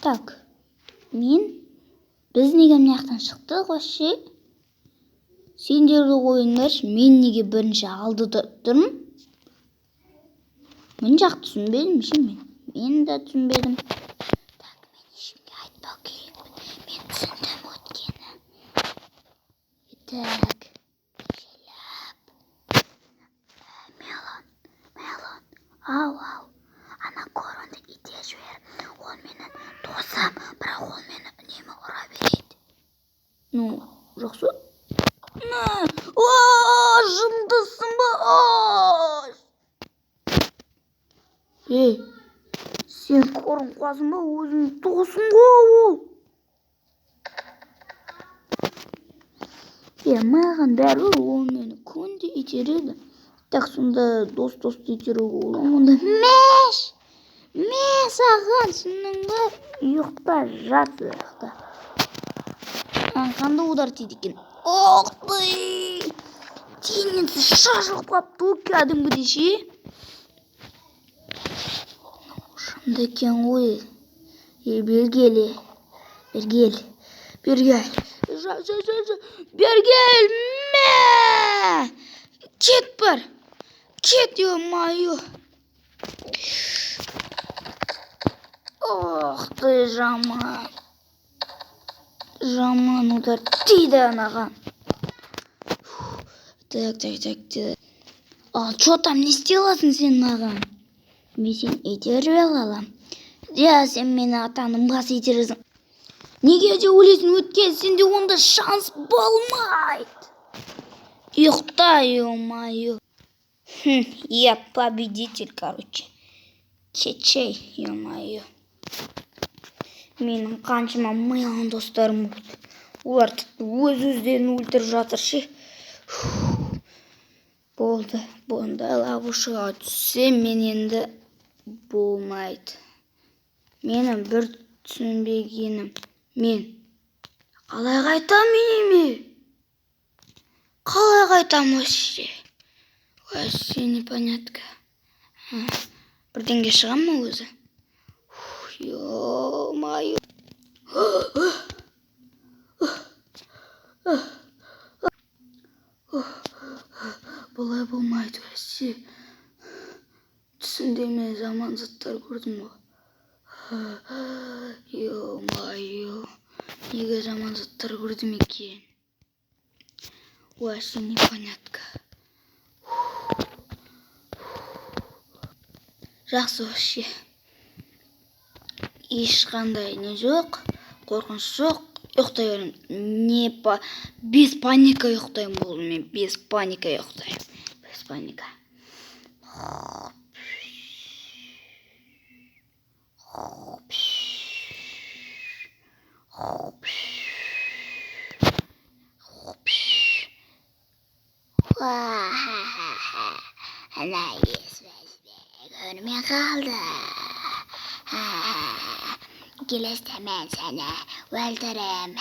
Так, біз неге мына жақтан шықтық вообще? Сендерді қойыңдаршы, мен неге бірінші алдыда тұрмын? Мен жақ түсінбедім ше мен де түсінбедім. Так, мен ешкімге айтпау керекпін. Мен түсіндім өткені. Так, желап. Мелон. Ау. Ана коронды ите жібер. Ол менің досым, бірақ ол мені үнемі ұра береді. Жақсы. Жындысың ба? Сен корын қуасың ба? Өзің досың ғой ол. Маған бәрібір ол мені күнде итереді. Так, сонда дос-досты итеруге болады. Онда мен саған сенің бар. Ұйықта, жат ұйықта. Қандай удар тиді екен? Ох ты! Денесі шашылып қапты ғой кәдімгідей ше. Шынды екен ғой. Бергел. Кет бар. Кет, ё-моё. Ох ты, жаман удар тиді анаған. Так. Что там не істеласың сен маған? Мен сен итеріп алам. Сен мені атаның басы итересің. Неге де өлесің өткен? Сенде онда шанс болмайды. Ұйықта, ё-моё. Я победитель, короче. Чечей, ё-моё. Менің қаншама миллион достарым болды. Олар өз-өздерін өлтіріп жатыр ше. Болды. Бұндай ловушкаға түссем мен енді болмайды. Менің бір түсінбегенім. Мен қалай қайтам вообще? Вообще непонятка. Бірдеңге шығам ма өзі? Ё-моё. Бұлай болмайды вообще. Түсінде мен жаман заттар көрдім ғой. Ё-моё. Неге жаман заттар көрдім екен? Вообще непонятка. Жақсы вообще. Ешқандай не жоқ, қорқыныш жоқ. Ұйықтай беремін. Без паника ұйықтаймын болды мен. Без паника ұйықтаймын. Без паника. Ана көрмей қалды. Келесте мен сені өлтірем.